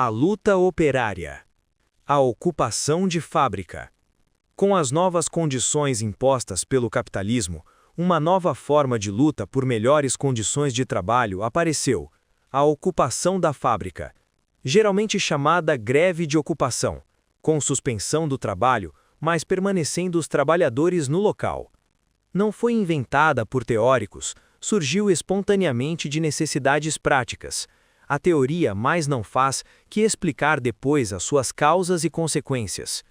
A luta operária. A ocupação de fábrica. Com as novas condições impostas pelo capitalismo, uma nova forma de luta por melhores condições de trabalho apareceu: a ocupação da fábrica, geralmente chamada greve de ocupação, com suspensão do trabalho, mas permanecendo os trabalhadores no local. Não foi inventada por teóricos, surgiu espontaneamente de necessidades práticas. A teoria mais não faz que explicar depois as suas causas e consequências.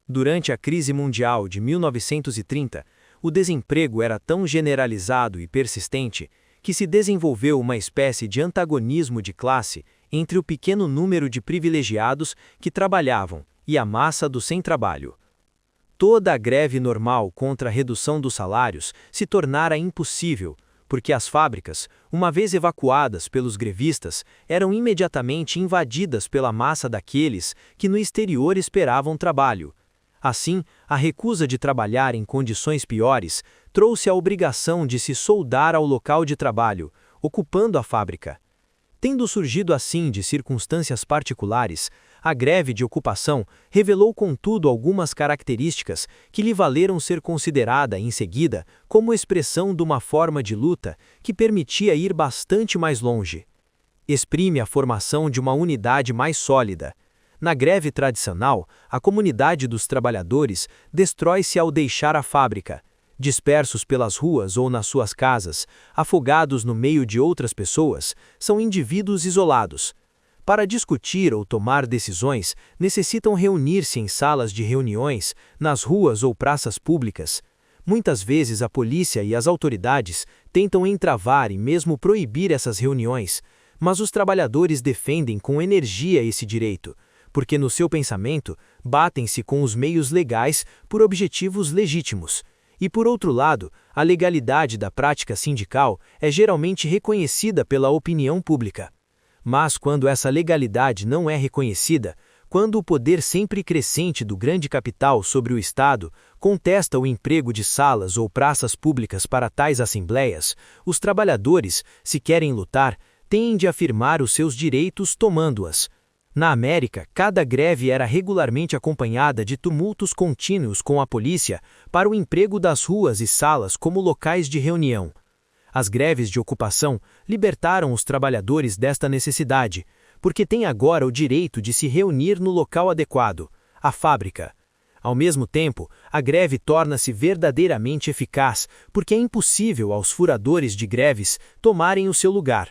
Durante a crise mundial de 1930, o desemprego era tão generalizado e persistente que se desenvolveu uma espécie de antagonismo de classe entre o pequeno número de privilegiados que trabalhavam e a massa do sem-trabalho. Toda a greve normal contra a redução dos salários se tornara impossível, porque as fábricas, uma vez evacuadas pelos grevistas, eram imediatamente invadidas pela massa daqueles que no exterior esperavam trabalho. Assim, a recusa de trabalhar em condições piores trouxe a obrigação de se soldar ao local de trabalho, ocupando a fábrica. Tendo surgido assim de circunstâncias particulares, a greve de ocupação revelou contudo algumas características que lhe valeram ser considerada em seguida como expressão de uma forma de luta que permitia ir bastante mais longe. Exprime a formação de uma unidade mais sólida. Na greve tradicional, a comunidade dos trabalhadores destrói-se ao deixar a fábrica. Dispersos pelas ruas ou nas suas casas, afogados no meio de outras pessoas, são indivíduos isolados. Para discutir ou tomar decisões, necessitam reunir-se em salas de reuniões, nas ruas ou praças públicas. Muitas vezes a polícia e as autoridades tentam entravar e mesmo proibir essas reuniões, mas os trabalhadores defendem com energia esse direito, porque no seu pensamento batem-se com os meios legais por objetivos legítimos. E por outro lado, a legalidade da prática sindical é geralmente reconhecida pela opinião pública. Mas quando essa legalidade não é reconhecida, quando o poder sempre crescente do grande capital sobre o Estado contesta o emprego de salas ou praças públicas para tais assembleias, os trabalhadores, se querem lutar, têm de afirmar os seus direitos tomando-as. Na América, cada greve era regularmente acompanhada de tumultos contínuos com a polícia para o emprego das ruas e salas como locais de reunião. As greves de ocupação libertaram os trabalhadores desta necessidade, porque têm agora o direito de se reunir no local adequado, a fábrica. Ao mesmo tempo, a greve torna-se verdadeiramente eficaz, porque é impossível aos furadores de greves tomarem o seu lugar.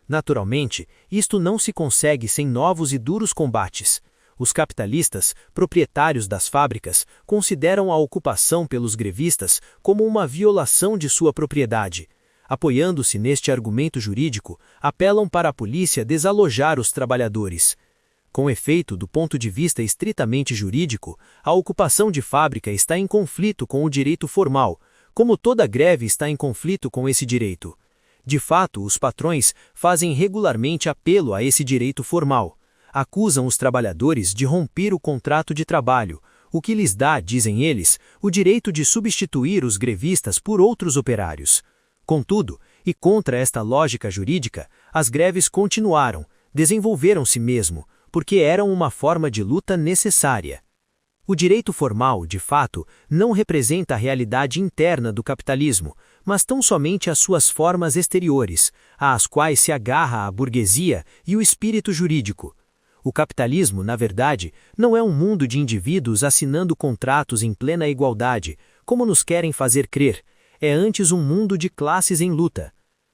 Naturalmente, isto não se consegue sem novos e duros combates. Os capitalistas, proprietários das fábricas, consideram a ocupação pelos grevistas como uma violação de sua propriedade. Apoiando-se neste argumento jurídico, apelam para a polícia desalojar os trabalhadores. Com efeito, do ponto de vista estritamente jurídico, a ocupação de fábrica está em conflito com o direito formal, como toda greve está em conflito com esse direito. De fato, os patrões fazem regularmente apelo a esse direito formal. Acusam os trabalhadores de romper o contrato de trabalho, o que lhes dá, dizem eles, o direito de substituir os grevistas por outros operários. Contudo, e contra esta lógica jurídica, as greves continuaram, desenvolveram-se mesmo, porque eram uma forma de luta necessária. O direito formal, de fato, não representa a realidade interna do capitalismo, mas tão somente as suas formas exteriores, às quais se agarra a burguesia e o espírito jurídico. O capitalismo, na verdade, não é um mundo de indivíduos assinando contratos em plena igualdade, como nos querem fazer crer, é antes um mundo de classes em luta.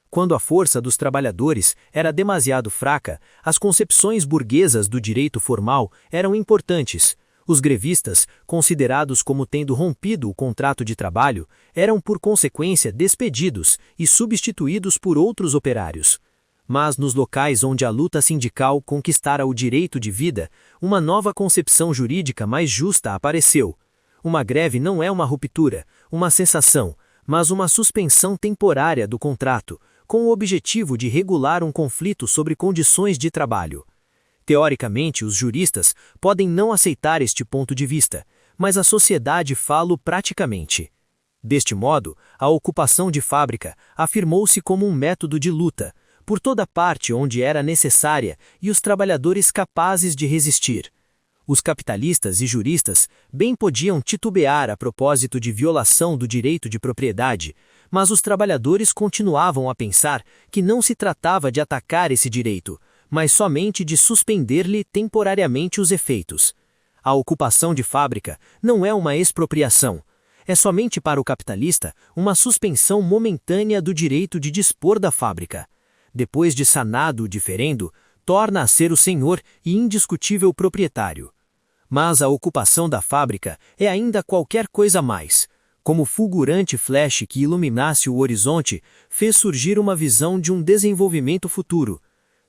Quando a força dos trabalhadores era demasiado fraca, as concepções burguesas do direito formal eram importantes. Os grevistas, considerados como tendo rompido o contrato de trabalho, eram por consequência despedidos e substituídos por outros operários. Mas nos locais onde a luta sindical conquistara o direito de vida, uma nova concepção jurídica mais justa apareceu. Uma greve não é uma ruptura, uma cessação, mas uma suspensão temporária do contrato, com o objetivo de regular um conflito sobre condições de trabalho. Teoricamente, os juristas podem não aceitar este ponto de vista, mas a sociedade fala praticamente. Deste modo, a ocupação de fábrica afirmou-se como um método de luta, por toda parte onde era necessária e os trabalhadores capazes de resistir. Os capitalistas e juristas bem podiam titubear a propósito de violação do direito de propriedade, mas os trabalhadores continuavam a pensar que não se tratava de atacar esse direito, mas somente de suspender-lhe temporariamente os efeitos. A ocupação de fábrica não é uma expropriação. É somente para o capitalista uma suspensão momentânea do direito de dispor da fábrica. Depois de sanado o diferendo, torna a ser o senhor e indiscutível proprietário. Mas a ocupação da fábrica é ainda qualquer coisa mais. Como fulgurante flash que iluminasse o horizonte, fez surgir uma visão de um desenvolvimento futuro.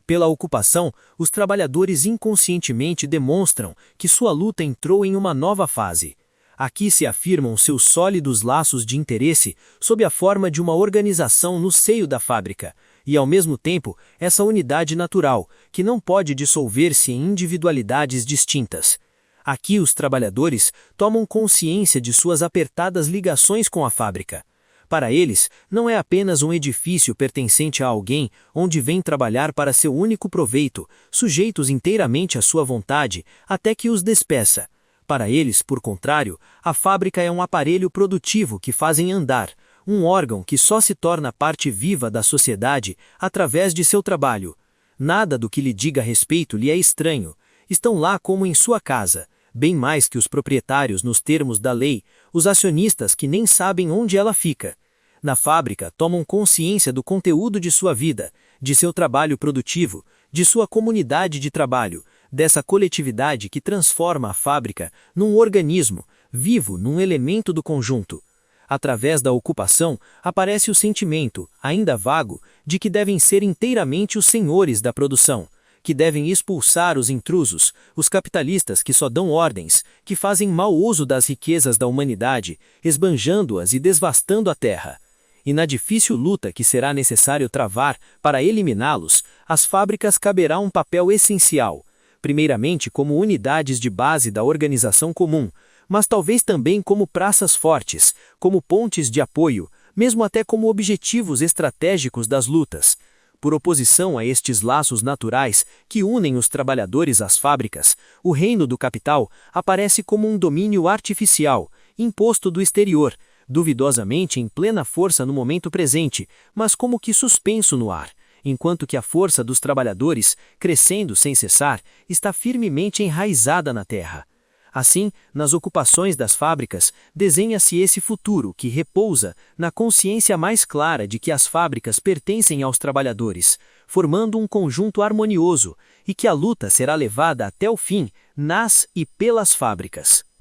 Pela ocupação, os trabalhadores inconscientemente demonstram que sua luta entrou em uma nova fase. Aqui se afirmam seus sólidos laços de interesse sob a forma de uma organização no seio da fábrica, e ao mesmo tempo essa unidade natural, que não pode dissolver-se em individualidades distintas. Aqui os trabalhadores tomam consciência de suas apertadas ligações com a fábrica. Para eles, não é apenas um edifício pertencente a alguém onde vêm trabalhar para seu único proveito, sujeitos inteiramente à sua vontade, até que os despeça. Para eles, por contrário, a fábrica é um aparelho produtivo que fazem andar, um órgão que só se torna parte viva da sociedade através de seu trabalho. Nada do que lhe diga respeito lhe é estranho. Estão lá como em sua casa, bem mais que os proprietários nos termos da lei, os acionistas que nem sabem onde ela fica. Na fábrica tomam consciência do conteúdo de sua vida, de seu trabalho produtivo, de sua comunidade de trabalho, dessa coletividade que transforma a fábrica num organismo, vivo num elemento do conjunto. Através da ocupação, aparece o sentimento, ainda vago, de que devem ser inteiramente os senhores da produção, que devem expulsar os intrusos, os capitalistas que só dão ordens, que fazem mau uso das riquezas da humanidade, esbanjando-as e devastando a terra. E na difícil luta que será necessário travar para eliminá-los, às fábricas caberá um papel essencial, primeiramente como unidades de base da organização comum, mas talvez também como praças fortes, como pontes de apoio, mesmo até como objetivos estratégicos das lutas. Por oposição a estes laços naturais que unem os trabalhadores às fábricas, o reino do capital aparece como um domínio artificial, imposto do exterior, duvidosamente em plena força no momento presente, mas como que suspenso no ar, enquanto que a força dos trabalhadores, crescendo sem cessar, está firmemente enraizada na terra. Assim, nas ocupações das fábricas, desenha-se esse futuro que repousa na consciência mais clara de que as fábricas pertencem aos trabalhadores, formando um conjunto harmonioso, e que a luta será levada até o fim nas e pelas fábricas.